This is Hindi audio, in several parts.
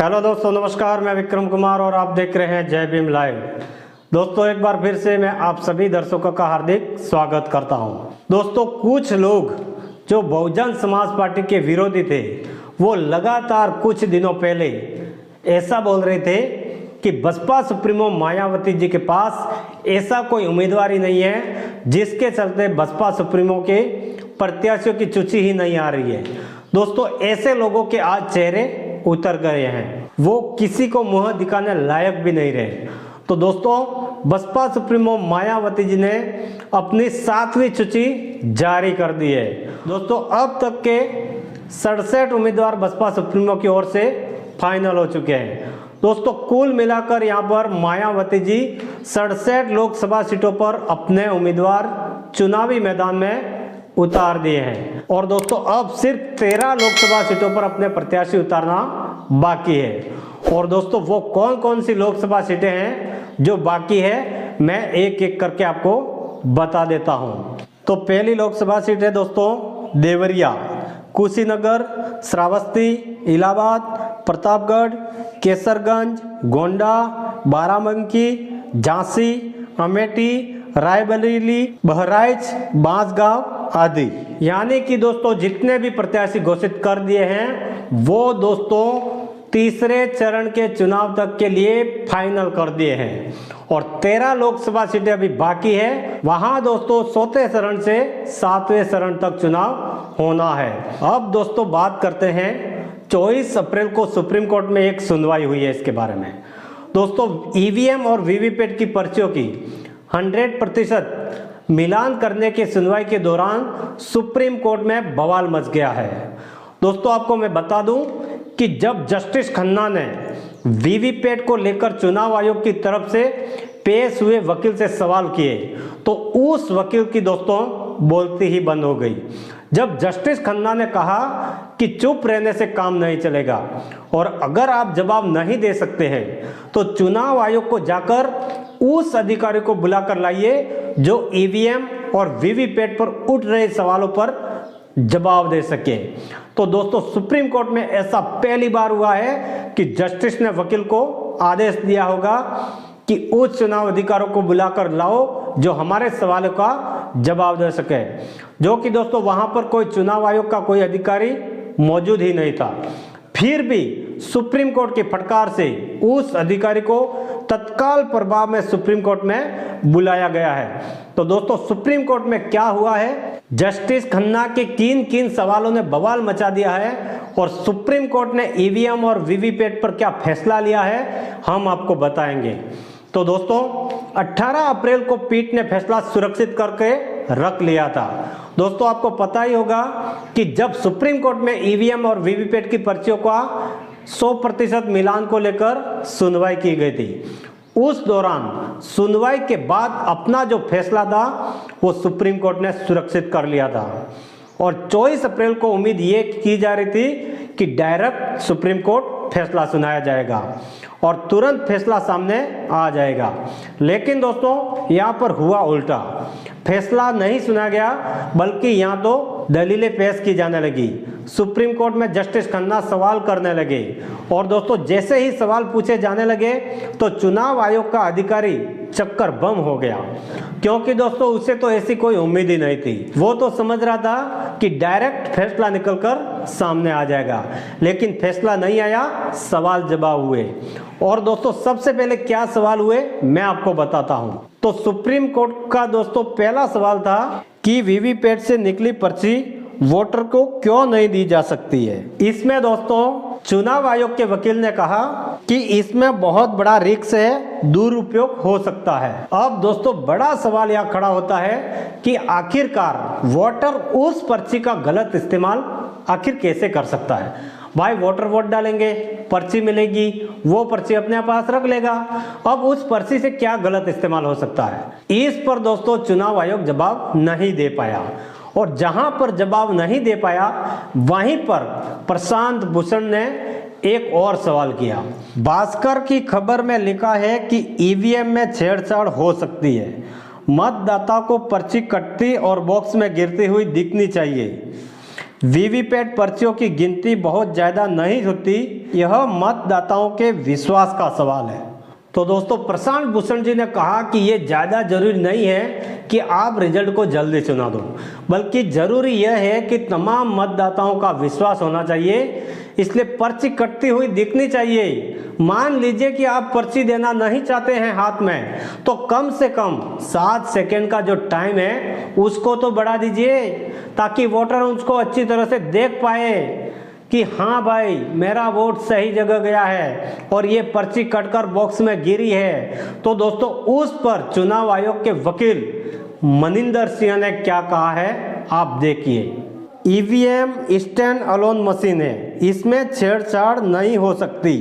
हेलो दोस्तों, नमस्कार। मैं विक्रम कुमार और आप देख रहे हैं जय भीम लाइव। दोस्तों, एक बार फिर से मैं आप सभी दर्शकों का हार्दिक स्वागत करता हूं। दोस्तों, कुछ लोग जो बहुजन समाज पार्टी के विरोधी थे वो लगातार कुछ दिनों पहले ऐसा बोल रहे थे कि बसपा सुप्रीमो मायावती जी के पास ऐसा कोई उम्मीदवार ही नहीं है, जिसके चलते बसपा सुप्रीमो के प्रत्याशियों की सूची ही नहीं आ रही है। दोस्तों, ऐसे लोगों के आज चेहरे उतर गए हैं, वो किसी को मुंह दिखाने लायक भी नहीं रहे। तो दोस्तों, बसपा सुप्रीमो मायावती जी ने अपनी 7वीं सूची जारी कर दी है। दोस्तों, अब तक के 67 उम्मीदवार बसपा सुप्रीमो की ओर से फाइनल हो चुके हैं। दोस्तों, कुल मिलाकर यहाँ पर मायावती जी 67 लोकसभा सीटों पर अपने उम्मीदवार चुनावी मैदान में उतार दिए हैं। और दोस्तों, अब सिर्फ 13 लोकसभा सीटों पर अपने प्रत्याशी उतारना बाकी है। और दोस्तों, वो कौन कौन सी लोकसभा सीटें हैं जो बाकी है, मैं एक एक करके आपको बता देता हूं। तो पहली लोकसभा सीट है दोस्तों देवरिया, कुशीनगर, श्रावस्ती, इलाहाबाद, प्रतापगढ़, केसरगंज, गोंडा, बाराबंकी, झांसी, अमेठी, रायबरेली, बहराइच, बांसगांव आदि। यानी कि दोस्तों, जितने भी प्रत्याशी घोषित कर दिए हैं वो दोस्तों तीसरे चरण के चुनाव तक के लिए फाइनल कर दिए हैं। और 13 लोकसभा सीटें अभी बाकी है, वहां दोस्तों 4थे चरण से 7वें चरण तक चुनाव होना है। अब दोस्तों बात करते हैं, 24 अप्रैल को सुप्रीम कोर्ट में एक सुनवाई हुई है इसके बारे में। दोस्तों, ईवीएम और वीवीपैट की पर्चियों की 100% मिलान करने की सुनवाई के दौरान सुप्रीम कोर्ट में बवाल मच गया है। दोस्तों, आपको मैं बता दूं कि जब जस्टिस खन्ना ने वीवीपैट को लेकर चुनाव आयोग की तरफ से पेश हुए वकील से सवाल किए तो उस वकील की दोस्तों बोलती ही बंद हो गई। जब जस्टिस खन्ना ने कहा कि चुप रहने से काम नहीं चलेगा और अगर आप जवाब नहीं दे सकते हैं तो चुनाव आयोग को जाकर उस अधिकारी को बुलाकर लाइए जो ईवीएम और वीवीपैट पर उठ रहे सवालों पर जवाब दे सके। तो दोस्तों, सुप्रीम कोर्ट में ऐसा पहली बार हुआ है कि जस्टिस ने वकील को आदेश दिया होगा कि उस चुनाव अधिकारियों को बुलाकर लाओ जो हमारे सवालों का जवाब दे सके, जो कि दोस्तों वहां पर कोई चुनाव आयोग का कोई अधिकारी मौजूद ही नहीं था। फिर भी सुप्रीम कोर्ट की फटकार से उस अधिकारी को तत्काल प्रभाव में सुप्रीम कोर्ट में बुलाया गया है। तो दोस्तों, सुप्रीम कोर्ट में क्या हुआ है, जस्टिस खन्ना के किन किन सवालों ने बवाल मचा दिया है और सुप्रीम कोर्ट ने ईवीएम और वीवीपैट पर क्या फैसला लिया है, हम आपको बताएंगे। तो दोस्तों, 18 अप्रैल को पीठ ने फैसला सुरक्षित करके रख लिया था। दोस्तों, आपको पता ही होगा कि जब सुप्रीम कोर्ट में ईवीएम और वीवीपैट की पर्चियों का 100% मिलान को लेकर सुनवाई की गई थी, उस दौरान सुनवाई के बाद अपना जो फैसला था वो सुप्रीम कोर्ट ने सुरक्षित कर लिया था। और 24 अप्रैल को उम्मीद ये की जा रही थी कि डायरेक्ट सुप्रीम कोर्ट फैसला सुनाया जाएगा और तुरंत फैसला सामने आ जाएगा। लेकिन दोस्तों, यहाँ पर हुआ उल्टा, फैसला नहीं सुना गया बल्कि यहाँ तो दलीलें पेश की जाने लगी। सुप्रीम कोर्ट में जस्टिस खन्ना सवाल करने लगे और दोस्तों जैसे ही सवाल पूछे जाने लगे तो चुनाव आयोग का अधिकारी चक्कर बम हो गया, क्योंकि दोस्तों उसे तो ऐसी कोई उम्मीद ही नहीं थी। वो तो समझ रहा था कि डायरेक्ट फैसला निकलकर सामने आ जाएगा, लेकिन फैसला नहीं आया, सवाल जवाब हुए। और दोस्तों, सबसे पहले क्या सवाल हुए मैं आपको बताता हूं। तो सुप्रीम कोर्ट का दोस्तों पहला सवाल था कि वीवीपैट से निकली पर्ची वोटर को क्यों नहीं दी जा सकती है। इसमें दोस्तों चुनाव आयोग के वकील ने कहा कि इसमें बहुत बड़ा रिस्क है, दुरुपयोग हो सकता है। अब दोस्तों बड़ा सवाल यह खड़ा होता है कि आखिरकार वोटर उस पर्ची का गलत इस्तेमाल आखिर कैसे कर सकता है। भाई, वोटर वोट डालेंगे, पर्ची मिलेगी, वो पर्ची अपने पास रख लेगा। अब उस पर्ची से क्या गलत इस्तेमाल हो सकता है, इस पर दोस्तों चुनाव आयोग जवाब नहीं दे पाया। और जहां पर जवाब नहीं दे पाया वहीं पर प्रशांत भूषण ने एक और सवाल किया। भास्कर की खबर में लिखा है कि ईवीएम में छेड़छाड़ हो सकती है, मतदाता को पर्ची कटती और बॉक्स में गिरती हुई दिखनी चाहिए। वीवीपैट पर्चियों की गिनती बहुत ज़्यादा नहीं होती, यह मतदाताओं के विश्वास का सवाल है। तो दोस्तों प्रशांत भूषण जी ने कहा कि ये ज़्यादा जरूरी नहीं है कि आप रिजल्ट को जल्दी सुना दो, बल्कि ज़रूरी यह है कि तमाम मतदाताओं का विश्वास होना चाहिए, इसलिए पर्ची कटती हुई दिखनी चाहिए। मान लीजिए कि आप पर्ची देना नहीं चाहते हैं हाथ में, तो कम से कम 7 सेकेंड का जो टाइम है उसको तो बढ़ा दीजिए, ताकि वोटर उसको अच्छी तरह से देख पाए कि हाँ भाई मेरा वोट सही जगह गया है और ये पर्ची कटकर बॉक्स में गिरी है। तो दोस्तों उस पर चुनाव आयोग के वकील मनिंदर सिंह ने क्या कहा है, आप देखिए। ईवीएम स्टैंड अलोन मशीन है, इसमें छेड़छाड़ नहीं हो सकती।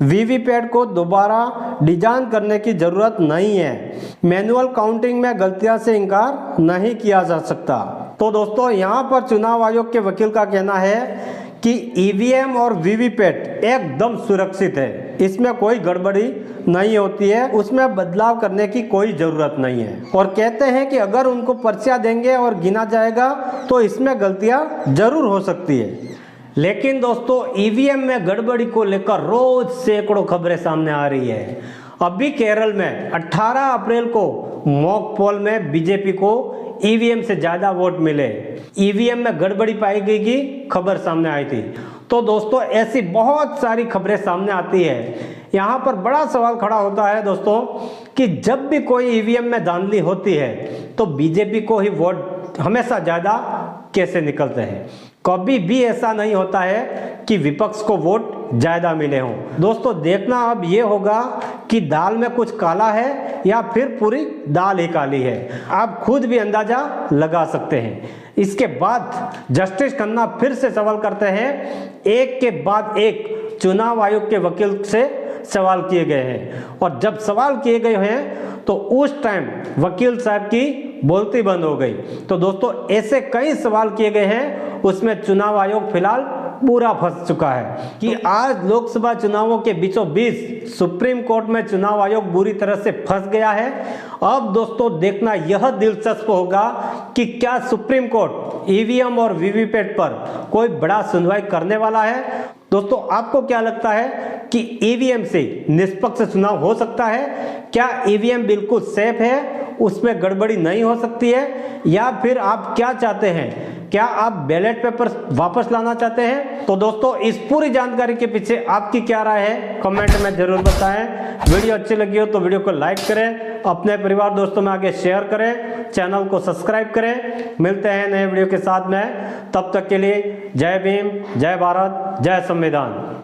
वीवीपैट को दोबारा डिजाइन करने की जरूरत नहीं है। मैनुअल काउंटिंग में गलतियां से इनकार नहीं किया जा सकता। तो दोस्तों यहाँ पर चुनाव आयोग के वकील का कहना है कि ईवीएम और वीवीपैट एकदम सुरक्षित है, इसमें कोई गड़बड़ी नहीं होती है, उसमें बदलाव करने की कोई जरूरत नहीं है। और कहते हैं कि अगर उनको पर्चियां देंगे और गिना जाएगा तो इसमें गलतियां जरूर हो सकती है। लेकिन दोस्तों ईवीएम में गड़बड़ी को लेकर रोज सैकड़ों खबरें सामने आ रही है। अभी केरल में 18 अप्रैल को मॉक पोल में बीजेपी को ईवीएम से ज्यादा वोट मिले, ईवीएम में गड़बड़ी पाई गई की खबर सामने आई थी। तो दोस्तों ऐसी बहुत सारी खबरें सामने आती है। यहाँ पर बड़ा सवाल खड़ा होता है दोस्तों कि जब भी कोई ईवीएम में धांधली होती है तो बीजेपी को ही वोट हमेशा ज्यादा कैसे निकलते हैं। कभी भी ऐसा नहीं होता है कि विपक्ष को वोट ज्यादा मिले हों। दोस्तों देखना अब ये होगा कि दाल में कुछ काला है या फिर पूरी दाल ही काली है, आप खुद भी अंदाजा लगा सकते हैं। इसके बाद जस्टिस खन्ना फिर से सवाल करते हैं, एक के बाद एक चुनाव आयोग के वकील से सवाल किए गए हैं, और जब सवाल किए गए हैं तो उस टाइम वकील साहब की बोलती बंद हो गई। तो दोस्तों ऐसे कई सवाल किए गए हैं, उसमें चुनाव आयोग फिलहाल पूरा फंस चुका है कि आज लोकसभा चुनावों के बीचों बीच सुप्रीम कोर्ट में चुनाव आयोग बुरी तरह से फंस गया है। अब दोस्तों देखना यह दिलचस्प होगा कि क्या सुप्रीम कोर्ट ईवीएम और वीवीपैट पर कोई बड़ा सुनवाई करने वाला है। दोस्तों आपको क्या लगता है कि ईवीएम से निष्पक्ष चुनाव हो सकता है? क्या ईवीएम बिल्कुल सेफ है, उसमें गड़बड़ी नहीं हो सकती है, या फिर आप क्या चाहते हैं, क्या आप बैलेट पेपर वापस लाना चाहते हैं? तो दोस्तों इस पूरी जानकारी के पीछे आपकी क्या राय है, कमेंट में जरूर बताएं। वीडियो अच्छी लगी हो तो वीडियो को लाइक करें, अपने परिवार दोस्तों में आगे शेयर करें, चैनल को सब्सक्राइब करें। मिलते हैं नए वीडियो के साथ में, तब तक के लिए जय भीम, जय भारत, जय संविधान।